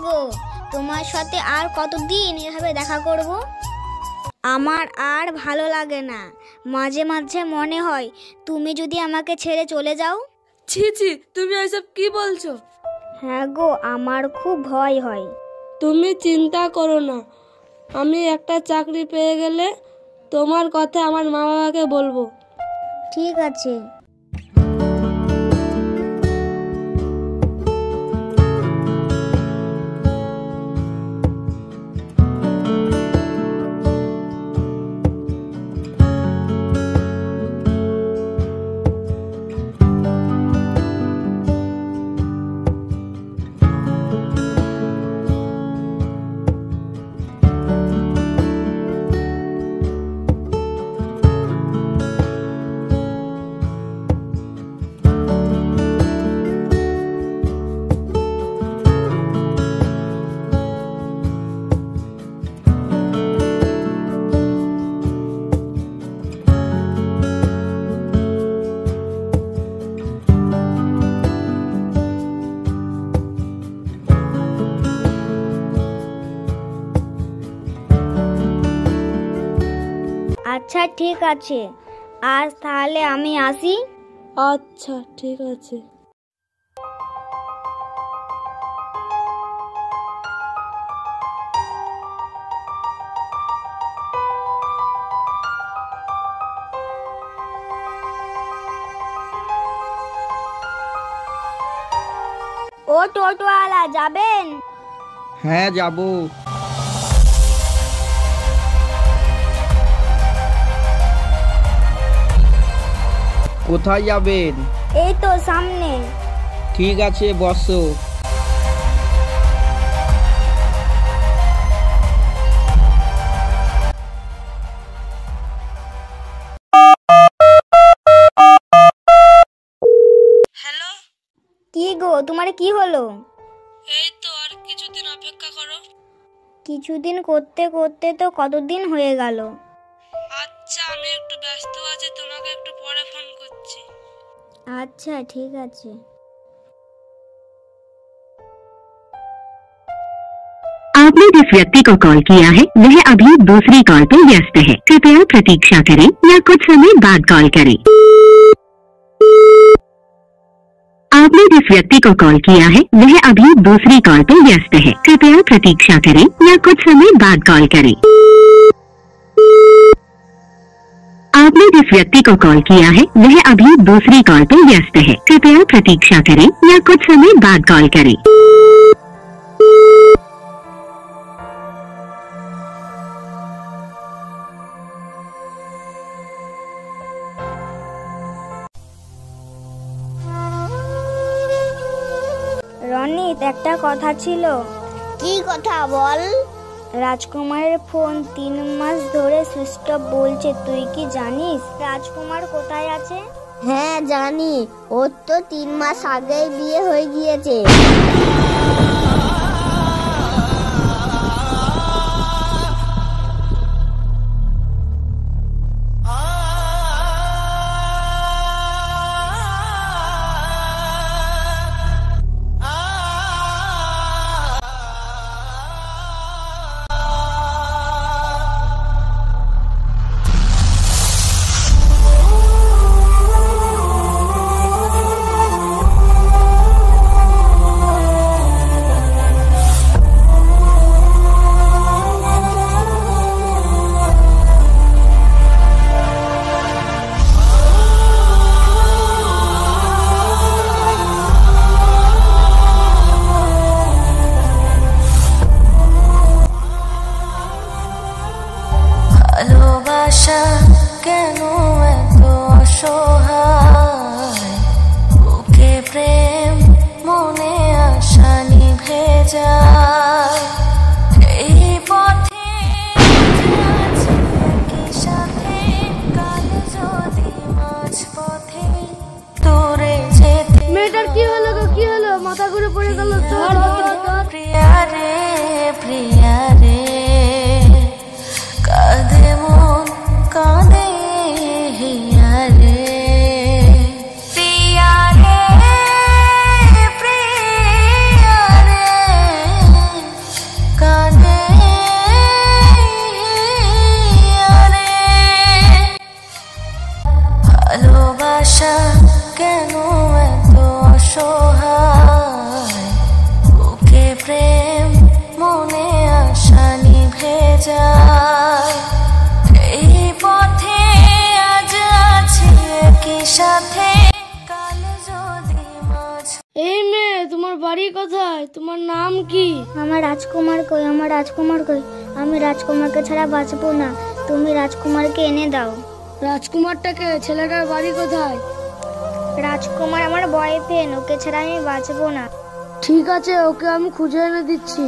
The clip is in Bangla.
গো, তোমার সাথে আর কতদিন এভাবে দেখা করব? আমার আর ভালো লাগে না। মাঝে মাঝে মনে হয় তুমি যদি আমাকে ছেড়ে চলে যাও। ছি ছি, তুমি এসব কি বলছো? হ্যাঁ গো, আমার খুব ভয় হয়। তুমি চিন্তা করো না, আমি একটা চাকরি পেয়ে গেলে তোমার কথা আমার মা বাবাকে বলবো। ঠিক আছে। আচ্ছা ঠিক আছে, আজ তাহলে আমি আসি। আচ্ছা ঠিক আছে। ও টোটোওয়ালা, যাবেন? হ্যাঁ যাব। কোথায় যাবেন? এই তো সামনে। ঠিক আছে, বসো। হ্যালো, কি গো, তোমার কি হলো? এই তো, আর কিছুদিন অপেক্ষা করো। কিছুদিন করতে করতে তো কতদিন হয়ে গেল। আচ্ছা, আমি একটু ব্যস্ত আছি, তোমাকে একটু পরে ফোন করছি। আচ্ছা ঠিক আছে। आपने जिस व्यक्ति को कॉल किया है वह अभी दूसरी कॉल पर व्यस्त है। कृपया प्रतीक्षा करें या कुछ समय बाद कॉल करें। आपने जिस व्यक्ति को कॉल किया है वह अभी दूसरी कॉल पर व्यस्त है। कृपया प्रतीक्षा करें या कुछ समय बाद कॉल करें। आपने जिस व्यक्ति को कॉल किया है वह अभी दूसरी कॉल पर व्यस्त है। कृपया प्रतीक्षा करें या कुछ समय बाद कॉल करें। রনিত, একটা কথা ছিল। কি কথা বল? রাজকুমারের ফোন 3 মাস ধরে সুইচ অফ বলছে। তুই কি জানিস রাজকুমার কোথায় আছে? হ্যাঁ জানি, ওর তো 3 মাস আগেই বিয়ে হয়ে গিয়েছে। কেন এত অসহায়, বুকে প্রেম মনে আশা নিভে যায়। এই পথে একই সাথে কাল যদি মাঝ পথে দূরে যেতে। মেয়েটার কি হলো গো, কি হলো? মাথা ঘুরে পড়ে গেল। প্রিয়া রে, প্রিয়া রে, কাঁদে মন কাঁদে হিয়া রে। প্রিয়া রে, প্রিয়া রে, ভালোবাসা কেন এত অসহায়, বুকে প্রেম মনে আশা নিভে যায়। এই পথে আজ আছি একই সাথে, কাল যদি মাঝ। এই মেয়ে, তোমার বাড়ি কোথায়? তোমার নাম কি? আমার রাজকুমার কই, আমার রাজকুমার কই? আমি রাজকুমারকে ছাড়া বাঁচবো না, তুমি রাজকুমারকে এনে দাও। রাজকুমারটাকে? ছেলেটার বাড়ি কোথায়? রাজকুমার আমার বয়ফ্রেন্ড, ওকে ছাড়া আমি বাঁচবো না। ঠিক আছে, ওকে আমি খুঁজে এনে দিচ্ছি।